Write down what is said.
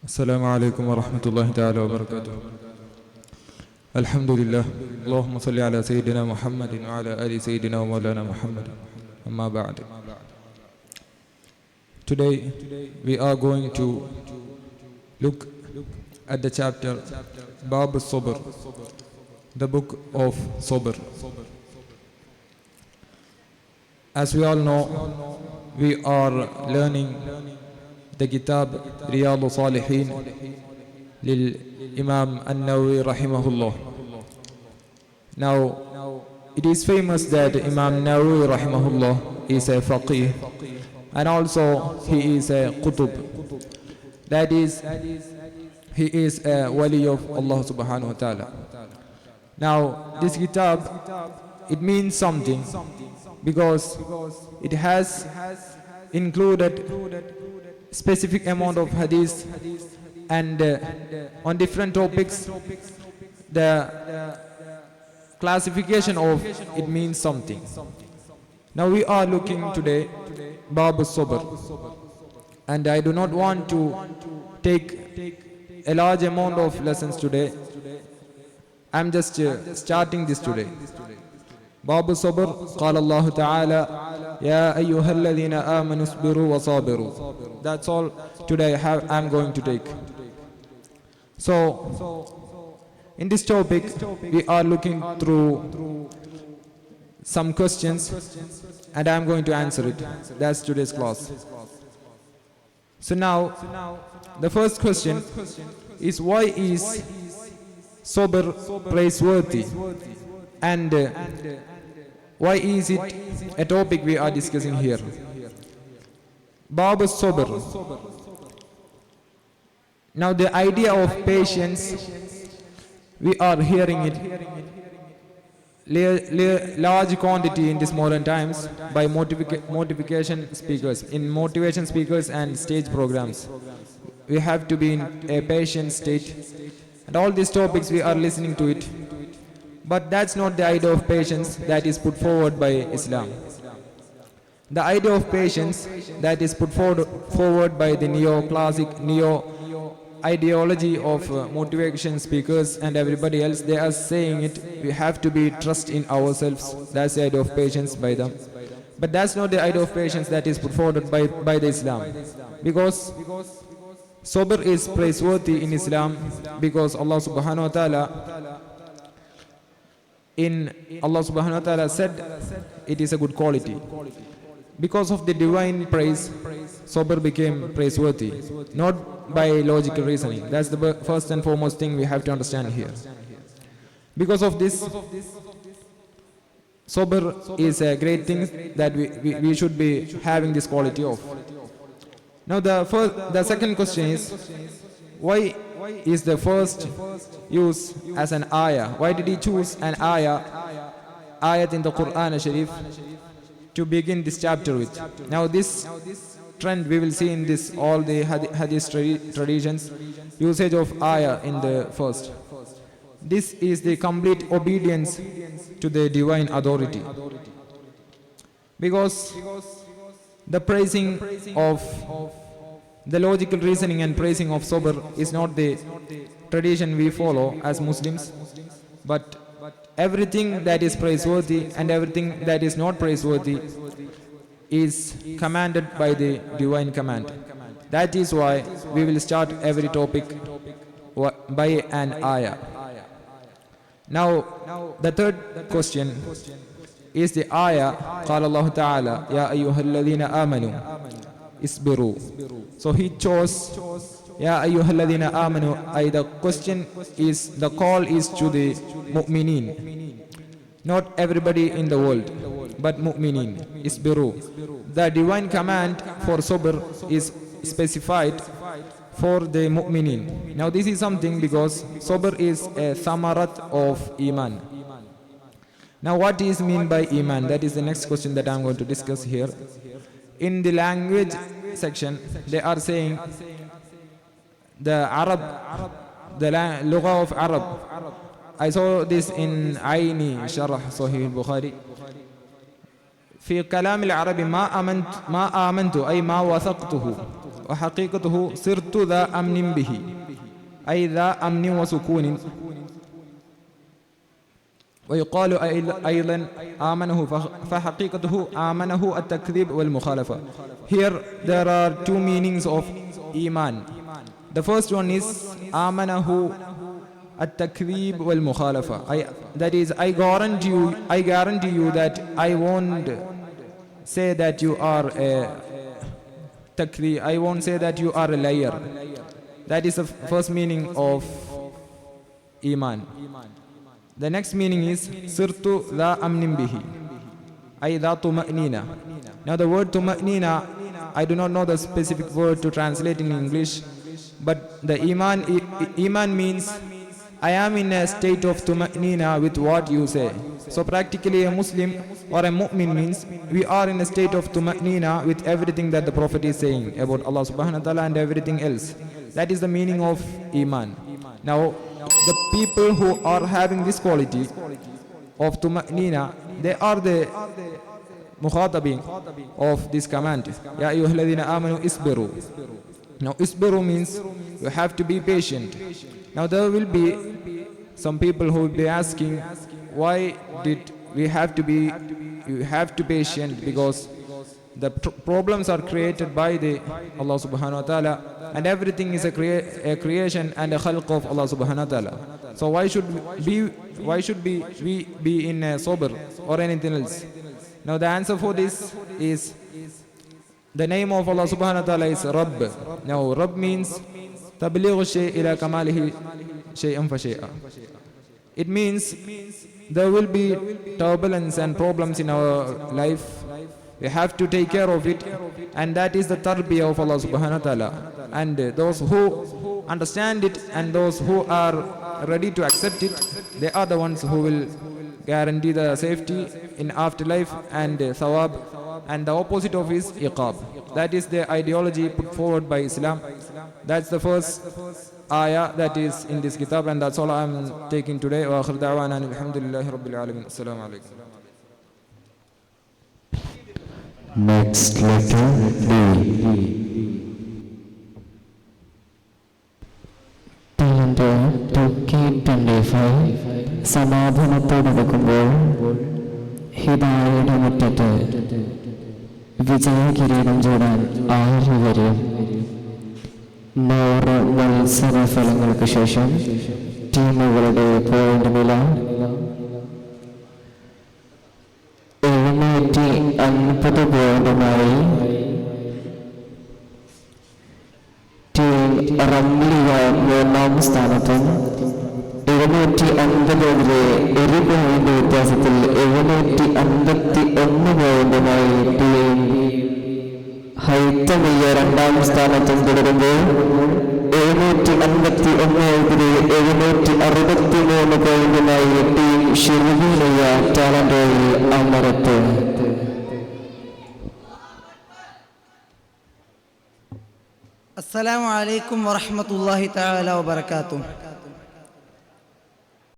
السلام عليكم ورحمة الله تعالى وبركاته. الحمد لله. اللهم صل على سيدنا محمد وعلى آل سيدنا ومولانا محمد. أما بعد. Today we are going to look at the chapter Bab al-Sabr, the book of Sabr. As we all know, we are learning the Kitab Riyadh al-Salihin lil Imam An-Nawawi rahimahullah. Now, it is famous that Imam Nawawi rahimahullah is a faqih and also he is a qutub. That is, he is a wali of Allah subhanahu wa ta'ala. Now, this kitab, it means something because it has included specific amount of hadith and on different topics the classification of it means something. Now we are looking today Bab al-Sabr, and I do not want to take a large amount of lessons today. I'm just starting this today. باب الصبر قال الله تعالى يا أيها الذين آمنوا اصبروا وصابروا. That's all today I'm going to take. So in this topic we are looking through some questions and I'm going to answer it. That's today's class. So now the first question is, why is sabr praiseworthy, and why is it a topic we are discussing here? Bab al-Sabr. Now the idea of patience, we are hearing it large quantity in this modern times by motivation speakers, in motivation speakers and stage programs. We have to be in a patient state, and all these topics we are listening to it. But that's not the idea of patience that is put forward by Islam. The idea of patience that is put forward by the neo-ideology of motivation speakers and everybody else, they are saying it, we have to be trust in ourselves. That's the idea of patience by them. But that's not the idea of patience that is put forward by the Islam. Because sabr is praiseworthy in Islam, because Allah subhanahu wa ta'ala said it is a good quality. Because of the divine praise, sabr became praiseworthy, not by logical reasoning. That's the first and foremost thing we have to understand here. Because of this, sabr is a great thing that we should be having this quality of. Now the second question is, why is the first use as an ayah? Why did he choose an ayat in the Quran Sharif to begin this chapter with? Now this trend we will see in this all the hadith traditions, usage of ayah in the first. This is the complete obedience to the divine authority, because the praising of the logical reasoning and praising of sabr is not the tradition we follow as Muslims, but everything that is praiseworthy and everything that is not praiseworthy is commanded by the divine command. That is why we will start every topic by an ayah. Now the third question is the ayah قال الله تعالى يا أيها الذين آمنوا اصبروا. So he chose Ya ayyuhalladhina amanu. The question is, the call is to the mu'mineen, not everybody in the world, but mu'mineen. Isbiru. The divine command for sabr is specified for the mu'mineen. Now this is something, because sabr is a thamarat of iman. Now what is mean by iman? That is the next question that I am going to discuss here. In the language section, they are saying the Arab, the lugha of Arab. I saw this in Aini Sharh Sahih al-Bukhari. في كلام العرب ما آمنت أي ما وثقته وحقيقته صرت ذا أمن به أي ذا أمن وسكون. ويقال أيضا آمنه فحقيقته آمنه التكذيب والمخالفة. Here there are two meanings of Iman. The first one is آمنه التكذيب والمخالفة. That is, I guarantee you that I won't say that you are a takdhib. I won't say that you are a liar. That is the first meaning of Iman. The next meaning is sirtu dha amnin bihi ay dha tuma'nina. Now the word tuma'nina, I do not know the specific word to translate in English, but the Iman means I am in a state of tuma'nina with what you say. So practically a Muslim or a mu'min means we are in a state of tuma'nina with everything that the Prophet is saying about Allah subhanahu wa ta'ala and everything else. That is the meaning of Iman. Now the people who are having this quality of tuma'nina, they are the mukhatabin of this command. Ya ayyuhalladhina amanu isbiru. Now isbiru means you have to be patient. Now there will be some people who will be asking, why did we have to be patient? Because the problems are created by the Allah subhanahu wa ta'ala, and everything is a creation and a khalq of Allah subhanahu wa ta'ala. So why should we be in a sabr or anything else? Now the answer for this is the name of Allah subhanahu wa ta'ala is Rabb. Now Rabb means tablighu shay ila kamalihi shay'an fa shay'a. It means there will be turbulence and problems in our life. We have to take care of it, and that is the tarbiyah of Allah subhanahu wa ta'ala. And those who understand it and those who are ready to accept it, they are the ones who will guarantee the safety in afterlife and thawab, and the opposite of is iqab. That is the ideology put forward by Islam. That's the first ayah that is in this kitab, and that's all I am taking today. Wa akhir da'wana alhamdulillahi rabbil alamin. Assalamu alaikum. Next letter D. Calendar 2K25 സമാധാനത്തോടടുക്കുമ്പോൾ ഹിദായയുടെ മുറ്റത്ത് വിജയകിരീടം ചൂടാൻ 6 വരും. 100 മത്സരഫലങ്ങൾക്ക് ശേഷം ടീമുകളുടെ point നില 750 പോയിന്റുമായി team റംലിയ 3ാം സ്ഥാനത്തും 750-നെതിരെ 1 point വ്യത്യാസത്തിൽ 751 പോയിന്റുമായി ടീം ഹൈത്തമിയ 2ാം സ്ഥാനത്തും തുടരുമ്പോൾ 751-നെതിരെ 763 പോയിന്റുമായി ടീം ഷിർവിയ ടാലന്റോയിൽ അമരത്ത്. അസ്സലാമു അലൈക്കും വറഹ്മത്തുള്ളാഹി തആല വബറകാതുഹു.